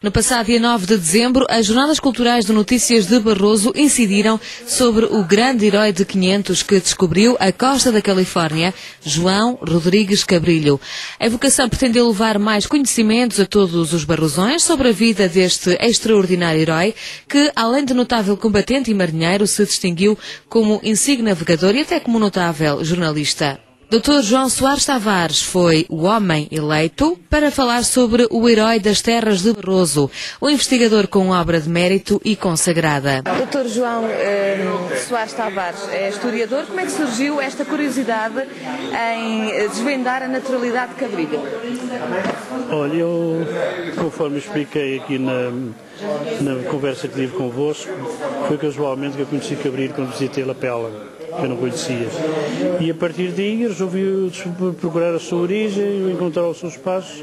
No passado dia 9 de dezembro, as Jornadas Culturais de Notícias de Barroso incidiram sobre o grande herói de 500 que descobriu a costa da Califórnia, João Rodrigues Cabrilho. A evocação pretendeu levar mais conhecimentos a todos os barrosões sobre a vida deste extraordinário herói, que, além de notável combatente e marinheiro, se distinguiu como insigne navegador e até como notável jornalista. Dr. João Soares Tavares foi o homem eleito para falar sobre o herói das terras de Barroso, o investigador com obra de mérito e consagrada. Dr. João Soares Tavares é historiador. Como é que surgiu esta curiosidade em desvendar a naturalidade de Cabrilho? Olha, eu, conforme expliquei aqui na conversa que tive convosco, foi casualmente que eu conheci Cabrilho quando visitei Lapela, que eu não conhecia. E a partir daí resolvi procurar a sua origem, encontrar os seus passos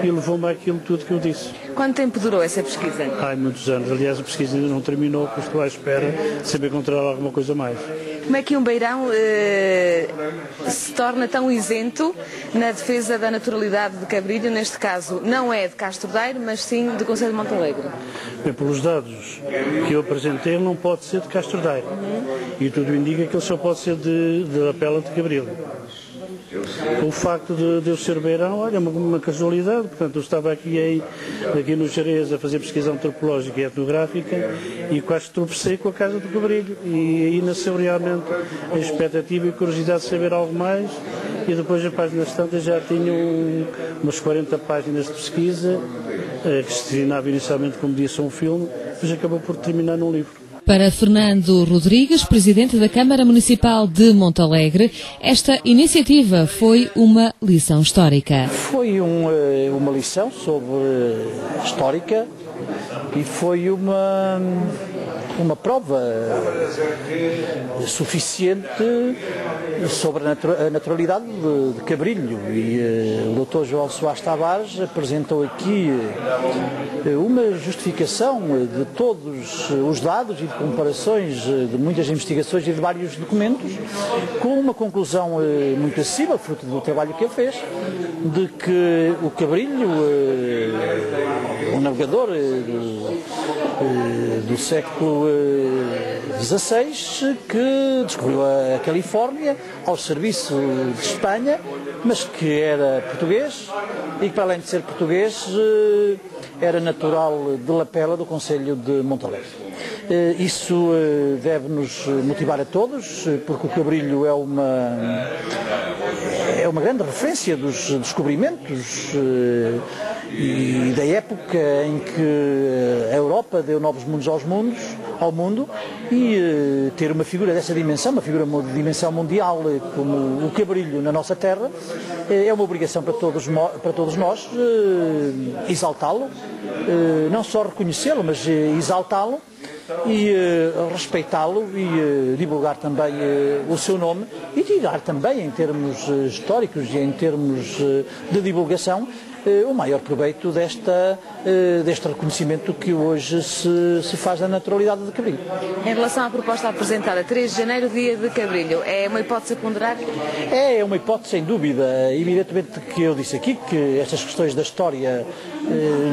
e levou-me àquilo tudo que eu disse. Quanto tempo durou essa pesquisa? Há muitos anos. Aliás, a pesquisa ainda não terminou, porque estou à espera de sempre encontrar alguma coisa mais. Como é que um beirão se torna tão isento na defesa da naturalidade de Cabrilho? Neste caso, não é de Castro Daire, mas sim do Concelho de Montalegre. Bem, pelos dados que eu apresentei, ele não pode ser de Castro Daire. E tudo indica que ele só pode ser de Lapela de Cabrilho. O facto de eu ser beirão, olha, é uma casualidade. Portanto, eu estava aqui no Jerez a fazer pesquisa antropológica e etnográfica e quase tropecei com a casa do Cabrilho. E aí nasceu realmente a expectativa e a curiosidade de saber algo mais. E depois, as páginas tantas já tinham umas 40 páginas de pesquisa, que se designava inicialmente como disse um filme, mas acabou por terminar num livro. Para Fernando Rodrigues, presidente da Câmara Municipal de Montalegre, esta iniciativa foi uma lição histórica. Foi uma lição histórica e foi uma prova suficiente sobre a naturalidade de Cabrilho. E o Dr. João Soares Tavares apresentou aqui uma justificação de todos os dados e de comparações de muitas investigações e de vários documentos, com uma conclusão muito acessível, fruto do trabalho que ele fez, de que o Cabrilho, um navegador do século XVI, que descobriu a Califórnia ao serviço de Espanha, mas que era português e que, para além de ser português, era natural de Lapela, do Concelho de Montalegre. Isso deve-nos motivar a todos, porque o Cabrilho é uma grande referência dos descobrimentos e da época em que a Europa deu novos mundos ao mundo, e ter uma figura dessa dimensão, uma figura de dimensão mundial como o Cabrilho na nossa terra, é uma obrigação para todos nós exaltá-lo, não só reconhecê-lo, mas exaltá-lo e respeitá-lo e divulgar também o seu nome e tirar também, em termos históricos e em termos de divulgação, o maior proveito deste reconhecimento que hoje se faz da naturalidade de Cabrilho. Em relação à proposta apresentada, 3 de janeiro, dia de Cabrilho, é uma hipótese a ponderar? É uma hipótese, sem dúvida. Evidentemente que eu disse aqui que estas questões da história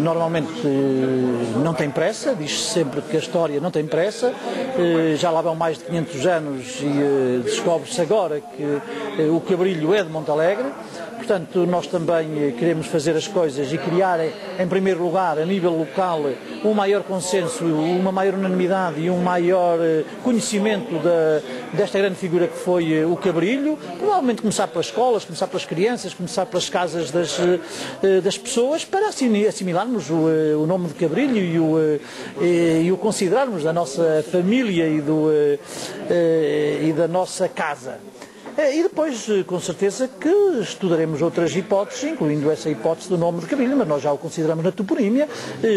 normalmente não têm pressa, diz-se sempre que a história não tem pressa, já lá vão mais de 500 anos e descobre-se agora que o Cabrilho é de Montalegre. Portanto, nós também queremos fazer as coisas e criar, em primeiro lugar, a nível local, um maior consenso, uma maior unanimidade e um maior conhecimento desta grande figura que foi o Cabrilho. Provavelmente começar pelas escolas, começar pelas crianças, começar pelas casas das pessoas, para assimilarmos o nome de Cabrilho e o considerarmos da nossa família e da nossa casa. E depois, com certeza, que estudaremos outras hipóteses, incluindo essa hipótese do nome de Cabrilho, mas nós já o consideramos na toponímia,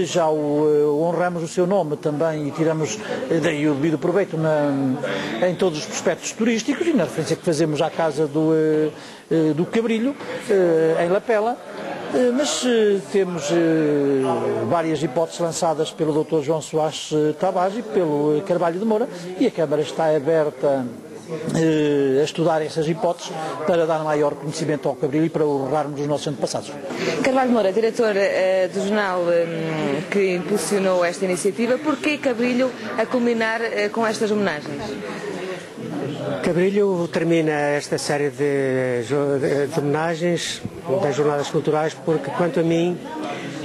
já honramos o seu nome também e tiramos daí o devido proveito em todos os prospectos turísticos e na referência que fazemos à casa do Cabrilho, em Lapela. Mas temos várias hipóteses lançadas pelo Dr. João Soares Tavares e pelo Carvalho de Moura, e a Câmara está aberta a estudar essas hipóteses para dar maior conhecimento ao Cabrilho e para honrarmos os nossos antepassados. Carvalho Moura, diretor do jornal que impulsionou esta iniciativa, porquê Cabrilho a culminar com estas homenagens? Cabrilho termina esta série de homenagens das Jornadas Culturais porque, quanto a mim,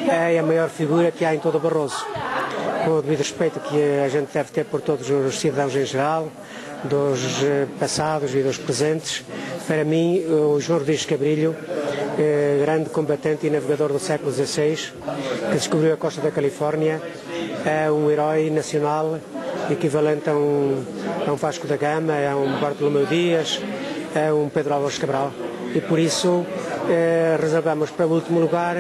é a maior figura que há em todo o Barroso. Com o devido respeito que a gente deve ter por todos os cidadãos em geral, dos passados e dos presentes, para mim, o João Rodrigues Cabrilho, grande combatente e navegador do século XVI, que descobriu a costa da Califórnia, é um herói nacional equivalente a um Vasco da Gama, a um Bartolomeu Dias, a um Pedro Álvares Cabral. E por isso reservamos para o último lugar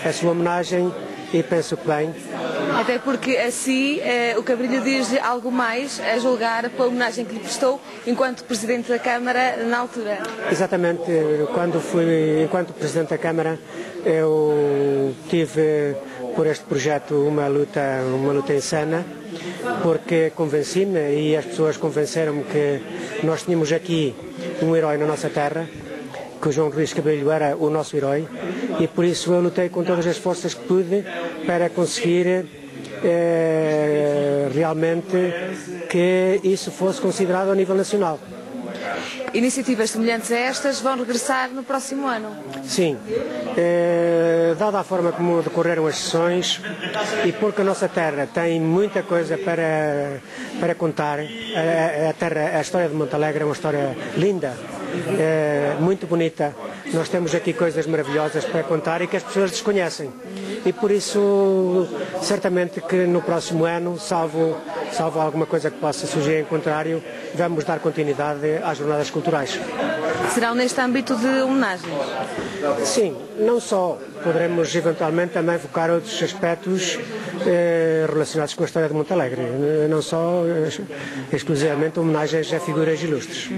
a sua homenagem e penso que bem. Até porque assim o Cabrilho diz algo mais a julgar pela homenagem que lhe prestou enquanto Presidente da Câmara na altura. Exatamente, enquanto Presidente da Câmara eu tive por este projeto uma luta insana, porque convenci-me e as pessoas convenceram-me que nós tínhamos aqui um herói na nossa terra, que o João Rodrigues Cabrilho era o nosso herói, e por isso eu lutei com todas as forças que pude para conseguir realmente que isso fosse considerado a nível nacional. Iniciativas semelhantes a estas vão regressar no próximo ano? Sim. Dada a forma como decorreram as sessões e porque a nossa terra tem muita coisa para contar, a história de Montalegre é uma história linda, muito bonita. Nós temos aqui coisas maravilhosas para contar e que as pessoas desconhecem. E por isso, certamente que no próximo ano, salvo alguma coisa que possa surgir em contrário, vamos dar continuidade às Jornadas Culturais. Serão neste âmbito de homenagens? Sim, não só. Poderemos eventualmente também focar outros aspectos relacionados com a história de Montalegre, não só exclusivamente homenagens a figuras ilustres.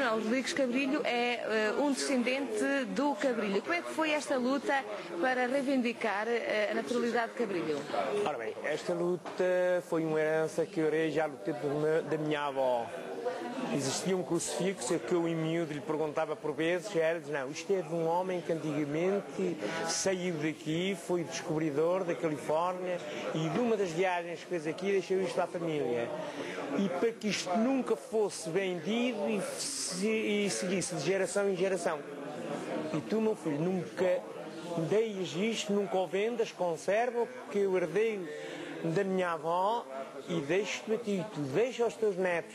O Rodrigues Cabrilho é um descendente do Cabrilho. Como é que foi esta luta para reivindicar a naturalidade de Cabrilho? Ora bem, esta luta foi uma herança que eu herdei já no tempo da minha avó. Existia um crucifixo que eu em miúdo lhe perguntava por vezes, e ela dizia, não, isto é de um homem que antigamente saiu daqui, foi descobridor da Califórnia e de uma das viagens que fez aqui deixou isto à família. E para que isto nunca fosse vendido e seguisse de geração em geração. E tu, meu filho, nunca deis isto, nunca o vendas, conserva, porque eu herdei da minha avó e deixo-te a ti, tu deixa aos teus netos.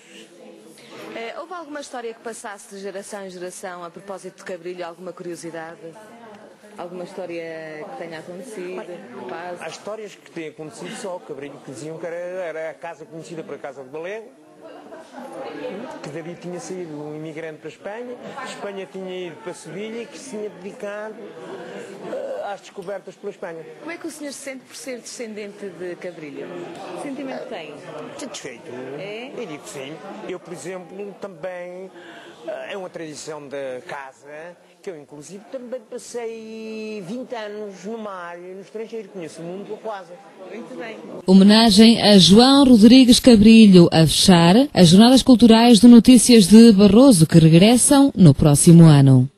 Houve alguma história que passasse de geração em geração a propósito de Cabrilho? Alguma curiosidade? Alguma história que tenha acontecido? Há histórias que têm acontecido só. O Cabrilho que diziam que era a casa conhecida por a Casa de Balego, que dali tinha saído um imigrante para a Espanha, Espanha tinha ido para Sevilha e que se tinha dedicado às descobertas pela Espanha. Como é que o senhor se sente por ser descendente de Cabrilho? Que sentimento tem? Satisfeito. É? Eu digo que sim. Eu, por exemplo, também é uma tradição da casa que eu, inclusive, também passei 20 anos no mar, no estrangeiro, conheço o mundo quase. Muito bem. Homenagem a João Rodrigues Cabrilho, a fechar as Jornadas Culturais de Notícias de Barroso, que regressam no próximo ano.